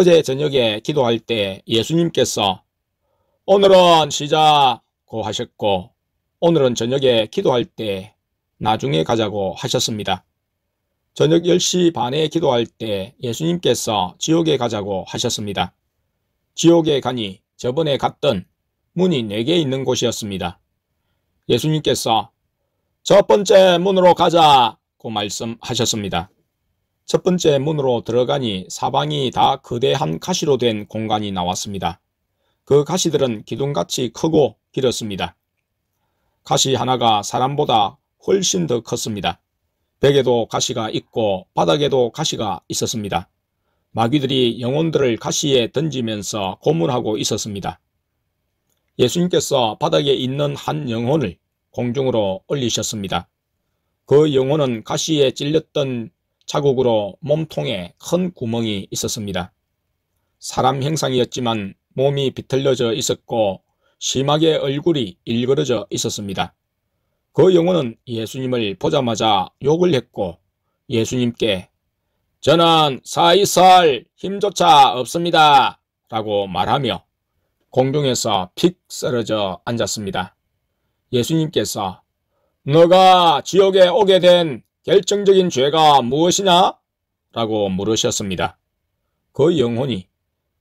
어제 저녁에 기도할 때 예수님께서 오늘은 쉬자고 하셨고, 오늘은 저녁에 기도할 때 나중에 가자고 하셨습니다. 저녁 10시 반에 기도할 때 예수님께서 지옥에 가자고 하셨습니다. 지옥에 가니 저번에 갔던 문이 4개 있는 곳이었습니다. 예수님께서 첫 번째 문으로 가자고 말씀하셨습니다. 첫 번째 문으로 들어가니 사방이 다 거대한 가시로 된 공간이 나왔습니다. 그 가시들은 기둥같이 크고 길었습니다. 가시 하나가 사람보다 훨씬 더 컸습니다. 벽에도 가시가 있고 바닥에도 가시가 있었습니다. 마귀들이 영혼들을 가시에 던지면서 고문하고 있었습니다. 예수님께서 바닥에 있는 한 영혼을 공중으로 올리셨습니다. 그 영혼은 가시에 찔렸던 자국으로 몸통에 큰 구멍이 있었습니다. 사람 형상이었지만 몸이 비틀려져 있었고 심하게 얼굴이 일그러져 있었습니다. 그 영혼은 예수님을 보자마자 욕을 했고 예수님께 저는 살아있을 힘조차 없습니다 라고 말하며 공중에서 픽 쓰러져 앉았습니다. 예수님께서 너가 지옥에 오게 된 결정적인 죄가 무엇이냐? 라고 물으셨습니다. 그 영혼이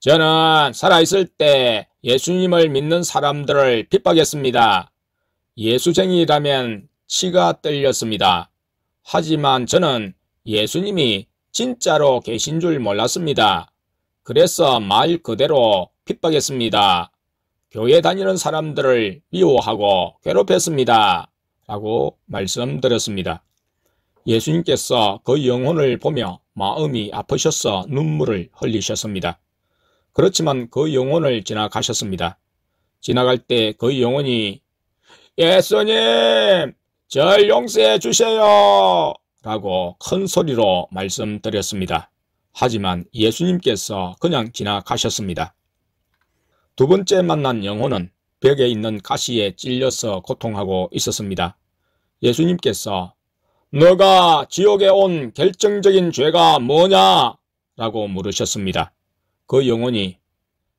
저는 살아있을 때 예수님을 믿는 사람들을 핍박했습니다. 예수쟁이라면 치가 떨렸습니다. 하지만 저는 예수님이 진짜로 계신 줄 몰랐습니다. 그래서 말 그대로 핍박했습니다. 교회 다니는 사람들을 미워하고 괴롭혔습니다. 라고 말씀드렸습니다. 예수님께서 그 영혼을 보며 마음이 아프셔서 눈물을 흘리셨습니다. 그렇지만 그 영혼을 지나가셨습니다. 지나갈 때 그 영혼이 예수님, 절 용서해 주세요 라고 큰 소리로 말씀드렸습니다. 하지만 예수님께서 그냥 지나가셨습니다. 두 번째 만난 영혼은 벽에 있는 가시에 찔려서 고통하고 있었습니다. 예수님께서 너가 지옥에 온 결정적인 죄가 뭐냐? 라고 물으셨습니다. 그 영혼이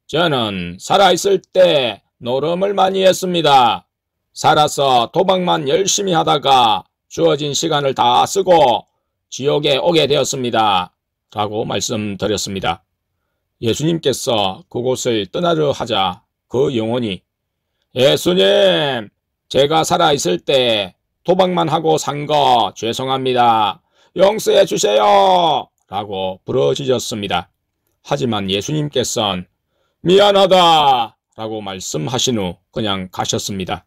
저는 살아있을 때 노름을 많이 했습니다. 살아서 도박만 열심히 하다가 주어진 시간을 다 쓰고 지옥에 오게 되었습니다. 라고 말씀드렸습니다. 예수님께서 그곳을 떠나려 하자 그 영혼이 예수님, 제가 살아있을 때 도박만 하고 산 거 죄송합니다. 용서해 주세요. 라고 부르짖었습니다. 하지만 예수님께서는 미안하다 라고 말씀하신 후 그냥 가셨습니다.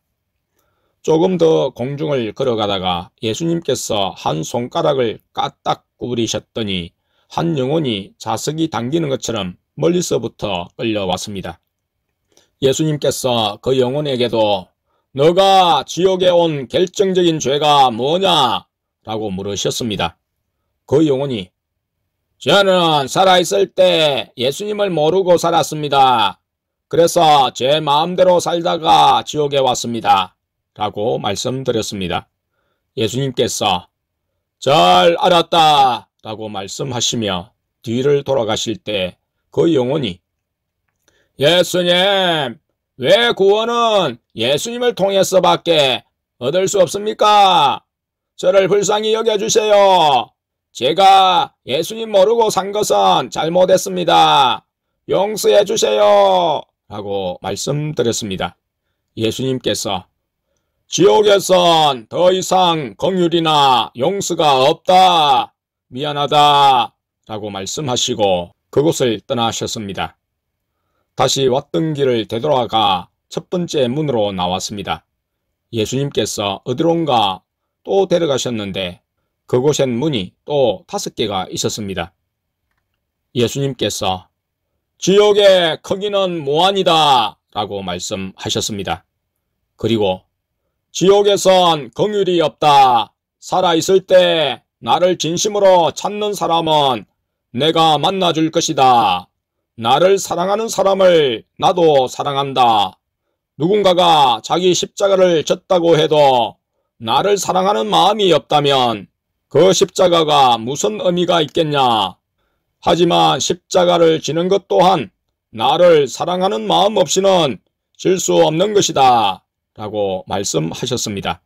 조금 더 공중을 걸어가다가 예수님께서 한 손가락을 까딱 구부리셨더니 한 영혼이 자석이 당기는 것처럼 멀리서부터 끌려왔습니다. 예수님께서 그 영혼에게도 너가 지옥에 온 결정적인 죄가 뭐냐? 라고 물으셨습니다. 그 영혼이 저는 살아있을 때 예수님을 모르고 살았습니다. 그래서 제 마음대로 살다가 지옥에 왔습니다. 라고 말씀드렸습니다. 예수님께서 잘 알았다 라고 말씀하시며 뒤를 돌아가실 때 그 영혼이 예수님, 왜 구원은 예수님을 통해서밖에 얻을 수 없습니까? 저를 불쌍히 여겨주세요. 제가 예수님 모르고 산 것은 잘못했습니다. 용서해 주세요. 라고 말씀드렸습니다. 예수님께서 지옥에선 더 이상 긍휼이나 용서가 없다. 미안하다. 라고 말씀하시고 그곳을 떠나셨습니다. 다시 왔던 길을 되돌아가 첫 번째 문으로 나왔습니다. 예수님께서 어디론가 또 데려가셨는데 그곳엔 문이 또 5개가 있었습니다. 예수님께서 지옥의 크기는 무한이다 라고 말씀하셨습니다. 그리고 지옥에선 긍휼이 없다. 살아있을 때 나를 진심으로 찾는 사람은 내가 만나줄 것이다. 나를 사랑하는 사람을 나도 사랑한다. 누군가가 자기 십자가를 졌다고 해도 나를 사랑하는 마음이 없다면 그 십자가가 무슨 의미가 있겠냐? 하지만 십자가를 지는 것 또한 나를 사랑하는 마음 없이는 질 수 없는 것이다 라고 말씀하셨습니다.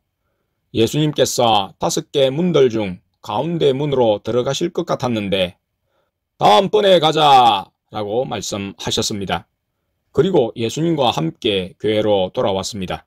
예수님께서 5개 문들 중 가운데 문으로 들어가실 것 같았는데 다음번에 가자 라고 말씀하셨습니다. 그리고 예수님과 함께 교회로 돌아왔습니다.